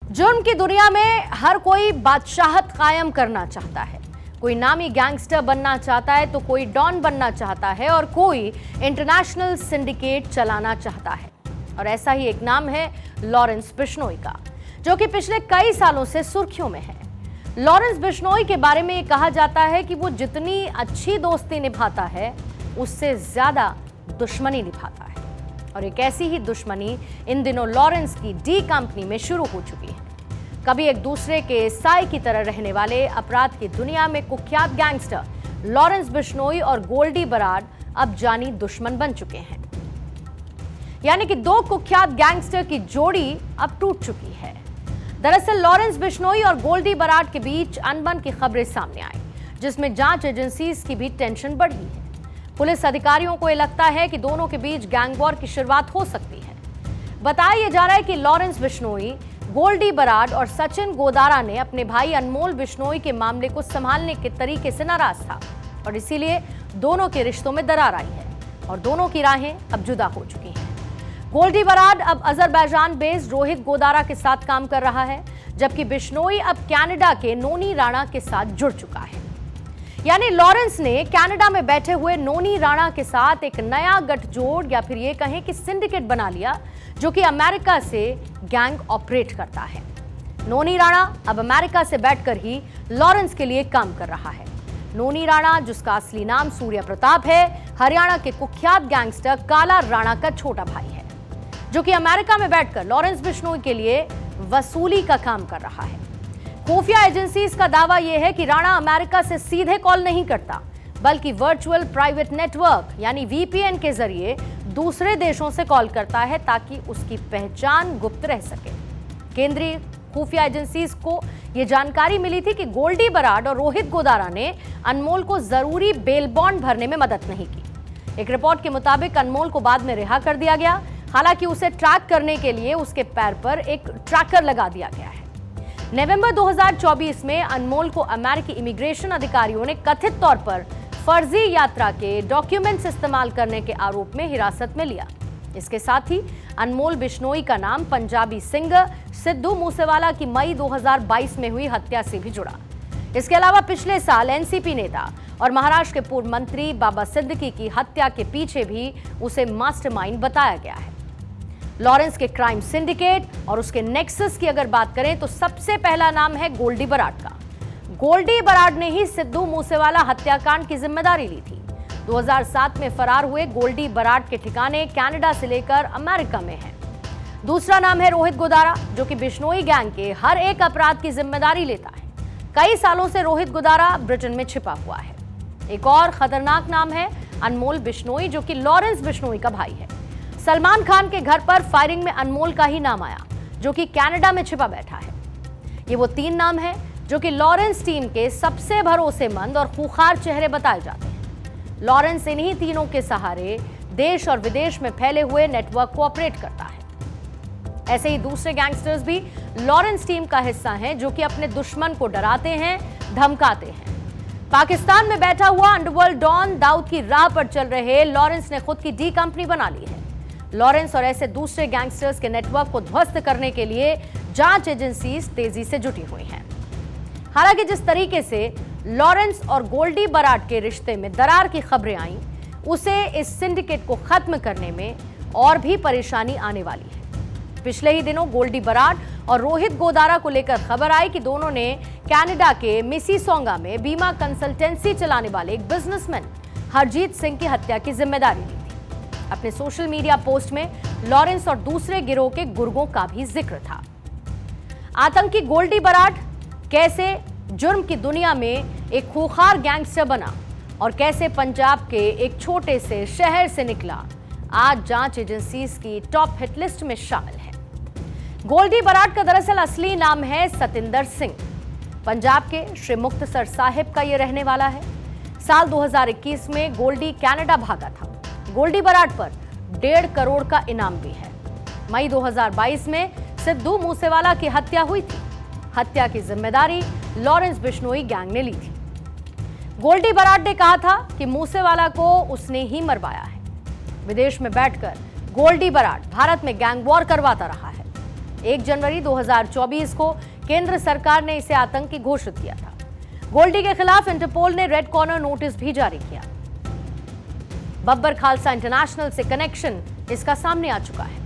जुर्म की दुनिया में हर कोई बादशाहत कायम करना चाहता है। कोई नामी गैंगस्टर बनना चाहता है तो कोई डॉन बनना चाहता है और कोई इंटरनेशनल सिंडिकेट चलाना चाहता है। और ऐसा ही एक नाम है लॉरेंस बिश्नोई का, जो कि पिछले कई सालों से सुर्खियों में है। लॉरेंस बिश्नोई के बारे में ये कहा जाता है कि वो जितनी अच्छी दोस्ती निभाता है उससे ज्यादा दुश्मनी निभाता है। और एक ऐसी ही दुश्मनी इन दिनों लॉरेंस की डी कंपनी में शुरू हो चुकी है। कभी एक दूसरे के साए की तरह रहने वाले अपराध की दुनिया में कुख्यात गैंगस्टर लॉरेंस बिश्नोई और गोल्डी बराड अब जानी दुश्मन बन चुके हैं। यानी कि दो कुख्यात गैंगस्टर की जोड़ी अब टूट चुकी है। दरअसल लॉरेंस बिश्नोई और गोल्डी बराड के बीच अनबन की खबरें सामने आई, जिसमें जांच एजेंसीज की भी टेंशन बढ़ी है। पुलिस अधिकारियों को यह लगता है कि दोनों के बीच गैंग वॉर की शुरुआत हो सकती है। बताया जा रहा है कि लॉरेंस बिश्नोई, गोल्डी बराड और सचिन गोदारा ने अपने भाई अनमोल बिश्नोई के मामले को संभालने के तरीके से नाराज था और इसीलिए दोनों के रिश्तों में दरार आई है और दोनों की राहें अब जुदा हो चुकी हैं। गोल्डी बराड अब अजरबैजान बेस्ड रोहित गोदारा के साथ काम कर रहा है, जबकि बिश्नोई अब कनाडा के नोनी राणा के साथ जुड़ चुका है। यानी लॉरेंस ने कनाडा में बैठे हुए नोनी राणा के साथ एक नया गठजोड़ या फिर ये कहें कि सिंडिकेट बना लिया, जो कि अमेरिका से गैंग ऑपरेट करता है। नोनी राणा अब अमेरिका से बैठकर ही लॉरेंस के लिए काम कर रहा है। नोनी राणा, जिसका असली नाम सूर्य प्रताप है, हरियाणा के कुख्यात गैंगस्टर काला राणा का छोटा भाई है, जो कि अमेरिका में बैठकर लॉरेंस बिश्नोई के लिए वसूली का काम कर रहा है। खुफिया एजेंसीज का दावा यह है कि राणा अमेरिका से सीधे कॉल नहीं करता, बल्कि वर्चुअल प्राइवेट नेटवर्क यानी वीपीएन के जरिए दूसरे देशों से कॉल करता है ताकि उसकी पहचान गुप्त रह सके। केंद्रीय खुफिया एजेंसीज को यह जानकारी मिली थी कि गोल्डी बराड और रोहित गोदारा ने अनमोल को जरूरी बेल बॉन्ड भरने में मदद नहीं की। एक रिपोर्ट के मुताबिक अनमोल को बाद में रिहा कर दिया गया, हालांकि उसे ट्रैक करने के लिए उसके पैर पर एक ट्रैकर लगा दिया गया है। नवंबर 2024 में अनमोल को अमेरिकी इमिग्रेशन अधिकारियों ने कथित तौर पर फर्जी यात्रा के डॉक्यूमेंट्स इस्तेमाल करने के आरोप में हिरासत में लिया। इसके साथ ही अनमोल बिश्नोई का नाम पंजाबी सिंगर सिद्धू मूसेवाला की मई 2022 में हुई हत्या से भी जुड़ा। इसके अलावा पिछले साल एनसीपी नेता और महाराष्ट्र के पूर्व मंत्री बाबा सिद्दीकी की हत्या के पीछे भी उसे मास्टरमाइंड बताया गया है। लॉरेंस के क्राइम सिंडिकेट और उसके नेक्सस की अगर बात करें तो सबसे पहला नाम है गोल्डी बराड का। गोल्डी बराड ने ही सिद्धू मूसेवाला हत्याकांड की जिम्मेदारी ली थी। 2007 में फरार हुए गोल्डी बराड के ठिकाने कनाडा से लेकर अमेरिका में है। दूसरा नाम है रोहित गोदारा, जो कि बिश्नोई गैंग के हर एक अपराध की जिम्मेदारी लेता है। कई सालों से रोहित गोदारा ब्रिटेन में छिपा हुआ है। एक और खतरनाक नाम है अनमोल बिश्नोई, जो कि लॉरेंस बिश्नोई का भाई है। सलमान खान के घर पर फायरिंग में अनमोल का ही नाम आया, जो कि कनाडा में छिपा बैठा है। ये वो तीन नाम हैं जो कि लॉरेंस टीम के सबसे भरोसेमंद और खूंखार चेहरे बताए जाते हैं। लॉरेंस इन्हीं तीनों के सहारे देश और विदेश में फैले हुए नेटवर्क को ऑपरेट करता है। ऐसे ही दूसरे गैंगस्टर्स भी लॉरेंस टीम का हिस्सा हैं, जो कि अपने दुश्मन को डराते हैं, धमकाते हैं। पाकिस्तान में बैठा हुआ अंडरवर्ल्ड डॉन दाऊद की राह पर चल रहे लॉरेंस ने खुद की डी कंपनी बना ली है। लॉरेंस और ऐसे दूसरे गैंगस्टर्स के नेटवर्क को ध्वस्त करने के लिए जांच एजेंसीज तेजी से जुटी हुई हैं। हालांकि जिस तरीके से लॉरेंस और गोल्डी बराड के रिश्ते में दरार की खबरें आईं, उसे इस सिंडिकेट को खत्म करने में और भी परेशानी आने वाली है। पिछले ही दिनों गोल्डी बराड और रोहित गोदारा को लेकर खबर आई कि दोनों ने कनाडा के मिसिसॉगा में बीमा कंसल्टेंसी चलाने वाले एक बिजनेसमैन हरजीत सिंह की हत्या की जिम्मेदारी ली। अपने सोशल मीडिया पोस्ट में लॉरेंस और दूसरे गिरोह के गुर्गों का भी जिक्र था। आतंकी गोल्डी बराड कैसे जुर्म की दुनिया में एक खूंखार गैंगस्टर बना और कैसे पंजाब के एक छोटे से शहर से निकला, आज जांच एजेंसीज की टॉप हिट लिस्ट में शामिल है। गोल्डी बराड का दरअसल असली नाम है सतिंदर सिंह। पंजाब के श्री मुक्तसर साहिब का यह रहने वाला है। साल 2021 में गोल्डी कनाडा भागा था। गोल्डी बराड पर 1.5 करोड़ का इनाम भी है। मई 2022 में सिद्धू मूसेवाला की हत्या हुई थी। हत्या की जिम्मेदारी लॉरेंस बिश्नोई गैंग ने ली थी। गोल्डी बराड ने कहा था कि मूसेवाला को उसने ही मरवाया है। विदेश में बैठकर गोल्डी बराड भारत में गैंग वॉर करवाता रहा है। 1 जनवरी 2024 को केंद्र सरकार ने इसे आतंकी घोषित किया था। गोल्डी के खिलाफ इंटरपोल ने रेड कॉर्नर नोटिस भी जारी किया। बब्बर खालसा इंटरनेशनल से कनेक्शन इसका सामने आ चुका है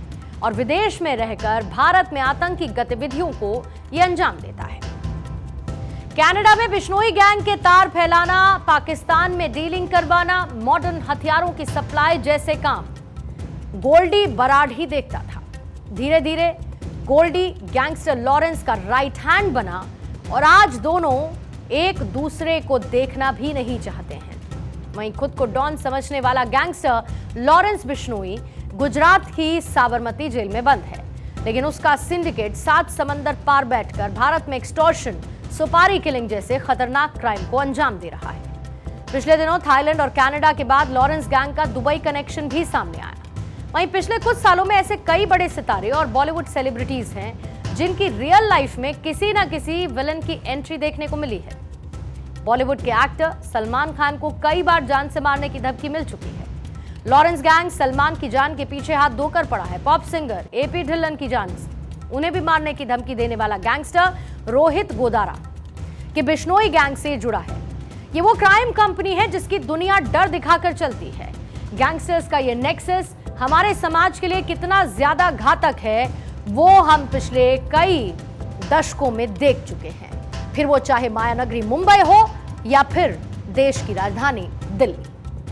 और विदेश में रहकर भारत में आतंकी गतिविधियों को यह अंजाम देता है। कनाडा में बिश्नोई गैंग के तार फैलाना, पाकिस्तान में डीलिंग करवाना, मॉडर्न हथियारों की सप्लाई जैसे काम गोल्डी बराड़ ही देखता था। धीरे धीरे गोल्डी गैंगस्टर लॉरेंस का राइट हैंड बना और आज दोनों एक दूसरे को देखना भी नहीं चाहते हैं। वहीं खुद को डॉन समझने वाला गैंगस्टर लॉरेंस बिश्नोई गुजरात की साबरमती जेल में बंद है, लेकिन उसका सिंडिकेट 7 समंदर पार बैठकर भारत में एक्सटॉर्शन, सुपारी किलिंग जैसे खतरनाक क्राइम को अंजाम दे रहा है। पिछले दिनों थाईलैंड और कनाडा के बाद लॉरेंस गैंग का दुबई कनेक्शन भी सामने आया। वहीं पिछले कुछ सालों में ऐसे कई बड़े सितारे और बॉलीवुड सेलिब्रिटीज हैं जिनकी रियल लाइफ में किसी न किसी विलन की एंट्री देखने को मिली है। बॉलीवुड के एक्टर सलमान खान को कई बार जान से मारने की धमकी मिल चुकी है। लॉरेंस गैंग सलमान की जान के पीछे हाथ धोकर पड़ा है। पॉप सिंगर एपी ढिल्लन की जान उन्हें भी मारने की धमकी देने वाला गैंगस्टर रोहित गोदारा के बिश्नोई गैंग से जुड़ा है। ये वो क्राइम कंपनी है जिसकी दुनिया डर दिखाकर चलती है। गैंगस्टर्स का ये नेक्सस हमारे समाज के लिए कितना ज्यादा घातक है वो हम पिछले कई दशकों में देख चुके हैं, फिर वो चाहे मायानगरी मुंबई हो या फिर देश की राजधानी दिल्ली।